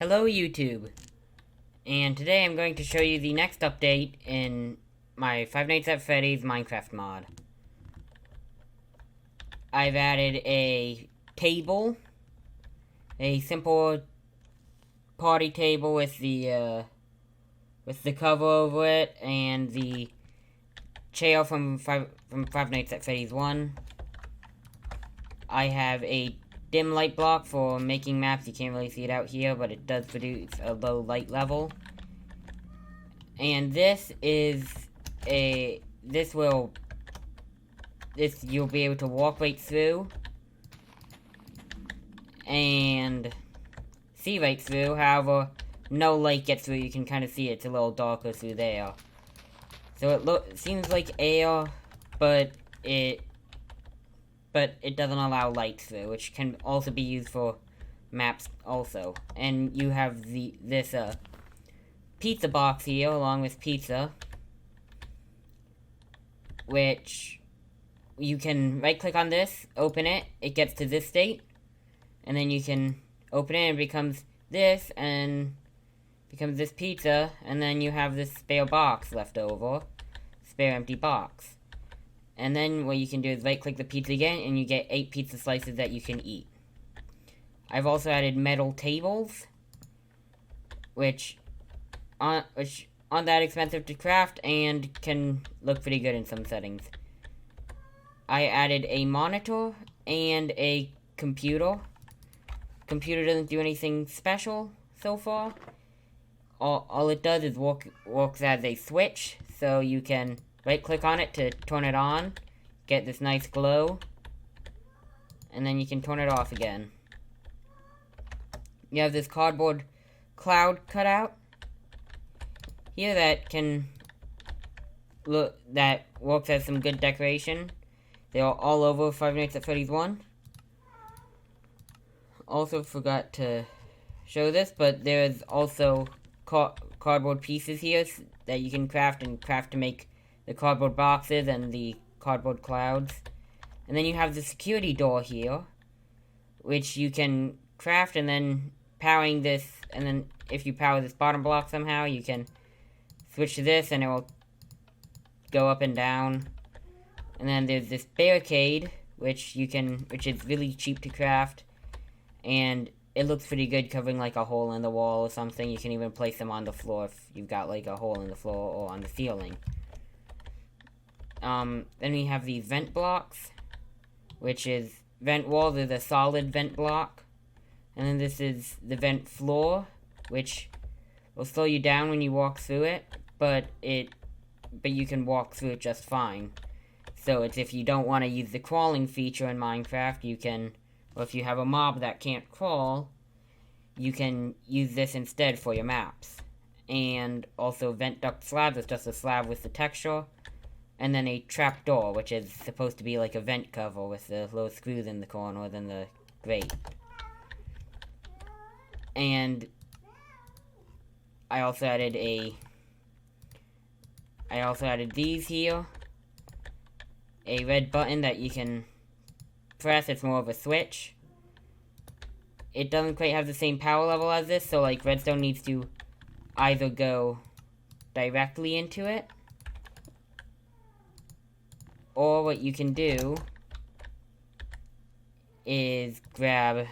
Hello YouTube, and today I'm going to show you the next update in my Five Nights at Freddy's Minecraft mod. I've added a table, a simple party table with the cover over it, and the chair from Five Nights at Freddy's 1. I have a dim light block for making maps. You can't really see it out here, but it does produce a low light level. And this you'll be able to walk right through and see right through. However, no light gets through. You can kind of see it's a little darker through there. So it seems like air, but it doesn't allow light through, which can also be used for maps also. And you have this pizza box here along with pizza, which you can right click on this, open it, it gets to this state, and then you can open it and it becomes this, and becomes this pizza, and then you have this spare box left over, spare empty box. And then what you can do is right click the pizza again and you get 8 pizza slices that you can eat. I've also added metal tables, which aren't that expensive to craft and can look pretty good in some settings. I added a monitor and a computer. Computer doesn't do anything special so far. All it does is works as a switch, so you can right click on it to turn it on, get this nice glow, and then you can turn it off again. You have this cardboard cloud cutout here that works as some good decoration. They are all over Five Nights at Freddy's 1. Also forgot to show this, but there's also cardboard pieces here that you can craft to make the cardboard boxes and the cardboard clouds. And then you have the security door here, which you can craft, and then powering this, and then if you power this bottom block somehow, you can switch to this and it will go up and down. And then there's this barricade, which is really cheap to craft, and it looks pretty good covering like a hole in the wall or something. You can even place them on the floor if you've got like a hole in the floor or on the ceiling. Then we have these vent blocks, which is vent walls is a solid vent block. And then this is the vent floor, which will slow you down when you walk through it, but you can walk through it just fine. So it's if you don't want to use the crawling feature in Minecraft, you can, or if you have a mob that can't crawl, you can use this instead for your maps. And also vent duct slabs is just a slab with the texture. And then a trapdoor, which is supposed to be like a vent cover with the little screws in the corner than the grate. And I also added these here. A red button that you can press, it's more of a switch. It doesn't quite have the same power level as this, so like redstone needs to either go directly into it, or what you can do is grab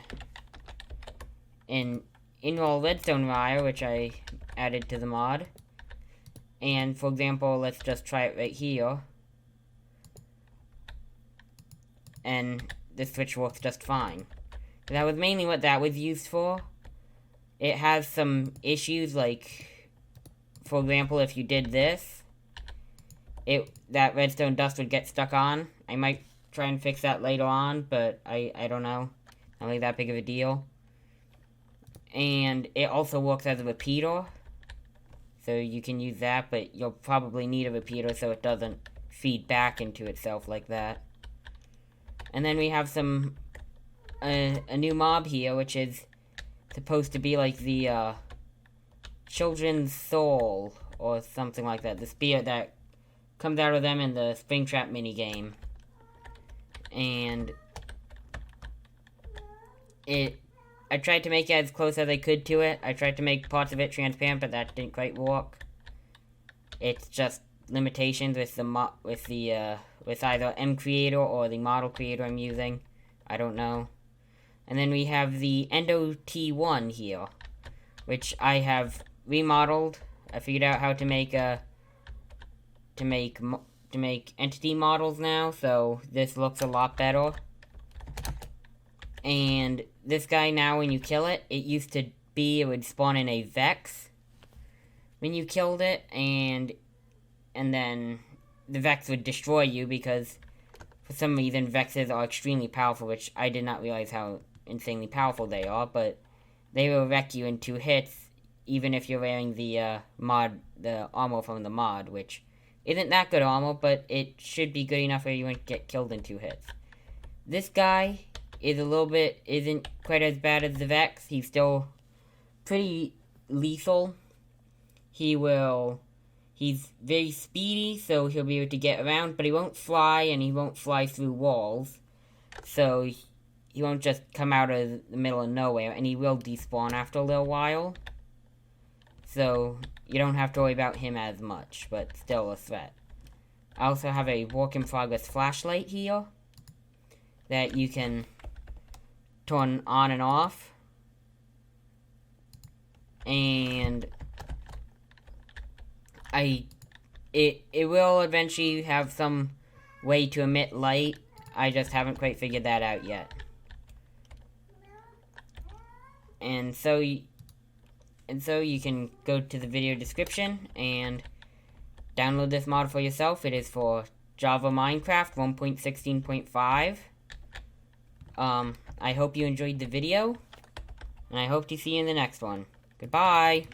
an in-roll redstone wire, which I added to the mod. And for example, let's just try it right here. And this switch works just fine. That was mainly what that was used for. It has some issues, like, for example, if you did this, that redstone dust would get stuck on. I might try and fix that later on, but I don't know. Not really that big of a deal. And it also works as a repeater, so you can use that, but you'll probably need a repeater so it doesn't feed back into itself like that. And then we have a new mob here, which is supposed to be like the children's soul or something like that. The spirit that comes out of them in the Springtrap minigame. And I tried to make it as close as I could to it. I tried to make parts of it transparent, but that didn't quite work. It's just limitations with with either M Creator or the model creator I'm using. I don't know. And then we have the Endo T1 here, which I have remodeled. I figured out how to make entity models now, so this looks a lot better. And this guy now, when you kill it, it used to be it would spawn in a Vex when you killed it, and then the Vex would destroy you because for some reason Vexes are extremely powerful, which I did not realize how insanely powerful they are, but they will wreck you in 2 hits, even if you're wearing the armor from the mod, which isn't that good armor, but it should be good enough where you won't get killed in 2 hits. This guy isn't quite as bad as the Vex. He's still pretty lethal. He's very speedy, so he'll be able to get around, but he won't fly, and he won't fly through walls. So he won't just come out of the middle of nowhere, and he will despawn after a little while. So you don't have to worry about him as much, but still a threat. I also have a work-in-progress flashlight here that you can turn on and off. And it will eventually have some way to emit light. I just haven't quite figured that out yet. And so you can go to the video description and download this mod for yourself. It is for Java Minecraft 1.16.5. I hope you enjoyed the video, and I hope to see you in the next one. Goodbye!